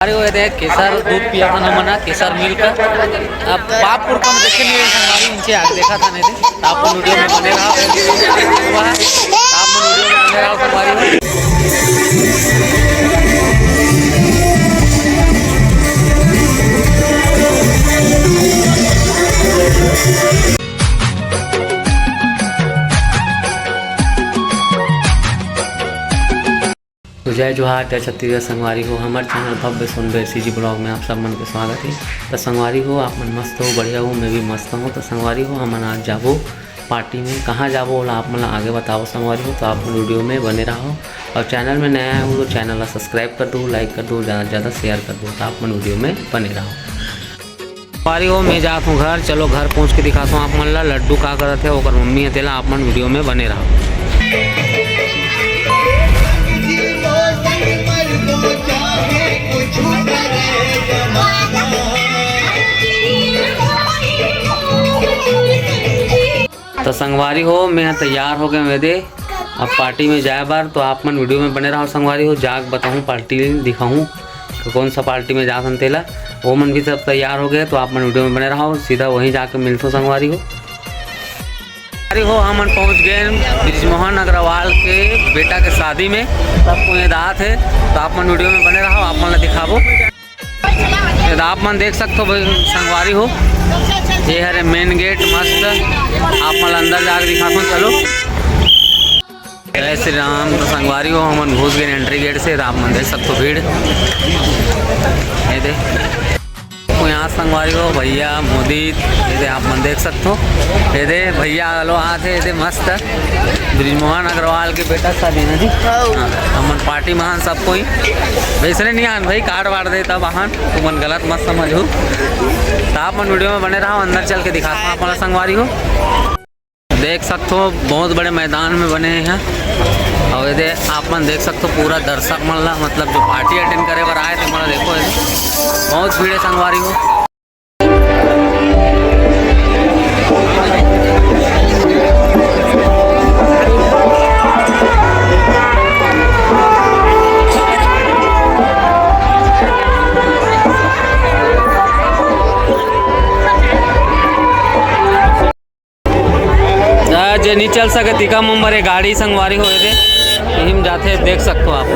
अरे वो थे केसर दूध पिया था ना मना केसर मिल्क अब पापपुर का देखे नहीं हमारी इनसे आगे देखा था नहीं थे आप वीडियो में बने रहा आप वीडियो में बने रहा हमारी तो जय जोहार जय छत्तीसगढ़ संगवारी हो हमारे चैनल भव्य सुंदर सीजी ब्लॉग में आप सब मन के स्वागत है। तो संगवारी हो आप मन मस्त हो बढ़िया हो मैं भी मस्त हूँ। तो संगवारी हो हम आज जाबो पार्टी में कहाँ जाबो बोला आप मतलब आगे बताओ संगवारी हो। तो आप वीडियो में बने रहो और चैनल में नया है तो चैनल सब्सक्राइब कर दो लाइक कर दो ज़्यादा से ज़्यादा शेयर कर दो। तो आप मन वीडियो में बने रहो। संगवारी हो मैं जाता हूँ घर, चलो घर पहुँच के दिखाता हूँ आप मन ला लड्डू का करते हो और मम्मी है तेला आप मन वीडियो में बने रहो। तो संगवारी हो मैं तैयार हो गए वेदे अब पार्टी में जाए बार। तो आप मन वीडियो में बने रहो संगवारी हो जाग बताऊँ पार्टी दिखाऊँ तो कौन सा पार्टी में जा संतेला वो मन भी सब तैयार हो गए। तो आप मन वीडियो में बने रहो सीधा वहीं जाकर मिलते संगवारी हो। हम पहुंच गए ब्रिजमोहन अग्रवाल के बेटा के शादी में सबको ये दात है। तो आप मन वीडियो में बने रहो आप मन दिखाबो आप मन देख सकते हो संगवारी हो ये है मेन गेट मस्त आप मन अंदर जाकर दिखाता चलो। जय श्री राम। तो संगवारी हो हम घुस गए एंट्री गेट से आप मन देख सकते हो भीड़ ये दे यहाँ संगवारी हो भैया मोदी ये आप मन देख सकते हो ये दे भैया लो आते ये मस्त ब्रिजमोहन अग्रवाल के बेटा शादी ना जी हमन पार्टी महान सब कोई वैसे नहीं आन भाई कार्ड वाड़ दे तब आहान तुम मन गलत मत समझो। तो आप मन वीडियो में बने रहो अंदर चल के दिखाता हूँ आप संगवारी हो देख सकते हो बहुत बड़े मैदान में बने हैं और ये आप मन देख सकते हो पूरा दर्शक मन ला मतलब जो पार्टी अटेंड करे बर आए तो मतलब देखो बहुत भीड़ है संगवारी हो। जे नहीं चल सके तिका मुंबर गाड़ी संगवारी हो यहीं जाते देख सकते हो आप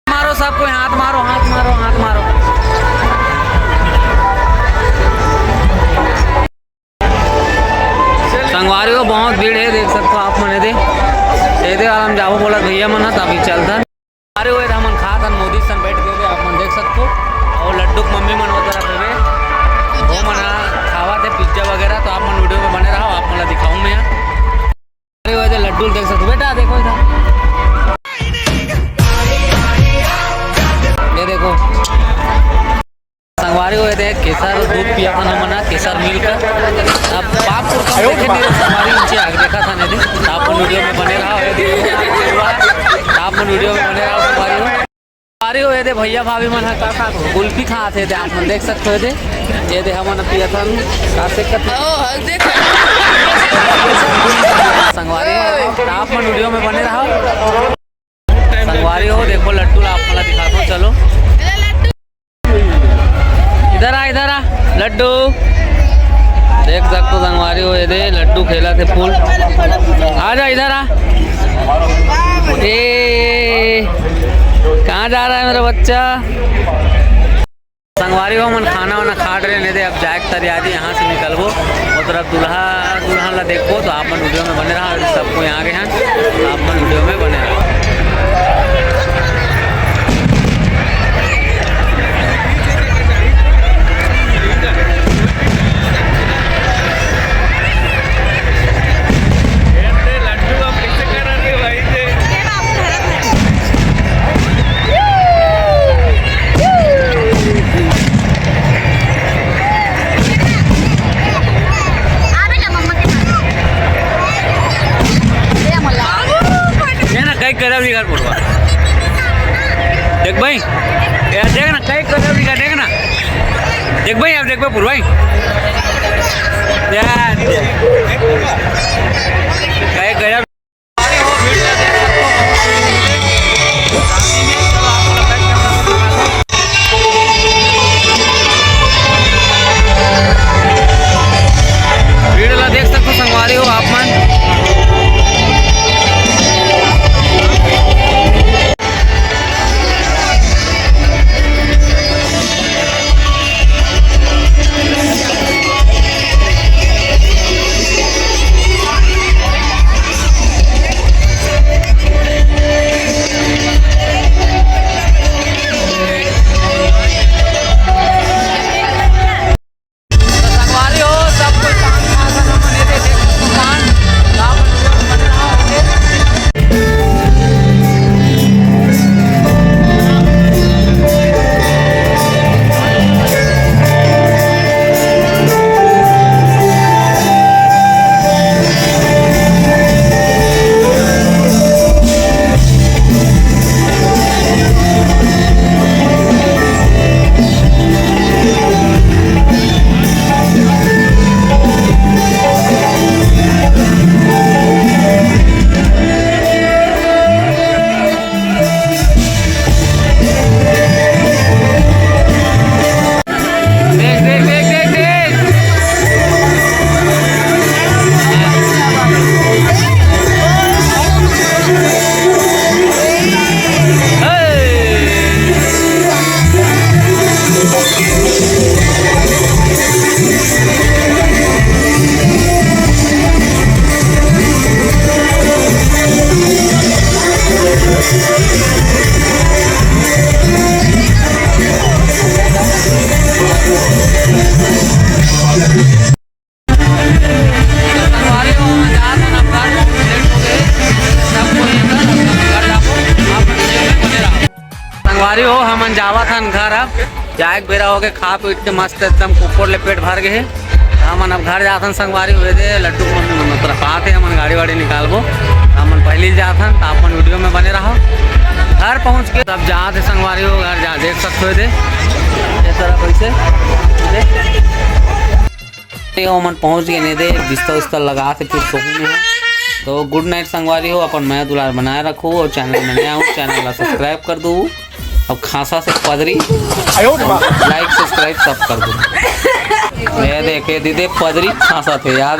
मारो सबको हाथ मारो हाथ मारो हाथ मारो। संगवारी हो बहुत भीड़ है देख सकते हो आप मन दे हम जाओ बोला भैया मन तभी चलता अरे वो हम खा था मोदी सन बैठ गए आप मन देख सकते हो और लड्डू मम्मी मन होता रहे वो मन खावा थे पिज्जा वगैरह। तो आप मन वीडियो में बने रहो आप मन दिखाऊँ मैं अरे लड्डू देख सकते बेटा देखो इधर ये देखो संगवारी हो थे केसर दूध पिया था ना मना केसर मिल्क अब पापपुर का देखे नहीं हमारी इनसे आगे देखा था नहीं थे आप वीडियो में बने रहा आप वीडियो में बने रहा संगवारी हो थे भैया भाभी मन कुल्फी खाते थे आप मन देख सकते थे ये दे हम पिया था संगवारी हो आप मन वीडियो में बने रहो संगवारी हो देखो लड्डू आप मला दिखाता हूँ चलो इधर आ लड्डू देख सकते हो संगवारी हो ये दे लड्डू खेला थे फूल आ जा इधर आ कहाँ जा रहा है मेरा बच्चा। संगवारी हो मन खाना वाना खा रहे नहीं दे अब जाए तैयारी यहाँ से निकलबो वो तरफ दुल्हा ला देखो। तो आप मन वीडियो में बने रहा सबको यहाँ आगे हैं आप मन वीडियो में बने रहा। देख भाई यार देख ना कई कर देख ना देख भाई अब देख भाई पूर्वा यार कई गया चाय बेरा हो गए, खा पीट के मस्त एकदम कुकुर ले पेट भर गए। हमन अब घर जाथन संगवारी हुए दे लड्डू मतलब आते हमन गाड़ी वाड़ी निकालबो, हमन पहले जाथन तो अपन वीडियो में बने रहो। घर पहुँच के तब जाते संगवारी हो घर जा देख सकते हो दे इस तरह कैसे हमन पहुँच गए नहीं दे बिस्तर उस्तर लगा के फिर सोने में। तो गुड नाइट संगवारी हो, अपन मैं दुलार बनाए रखो और चैनल में नया हूँ चैनल ला सब्सक्राइब कर दो। अब खासा से पदरी लाइक सब्सक्राइब सब कर दो। मैं देखे दीदी पदरी खासा थे याद।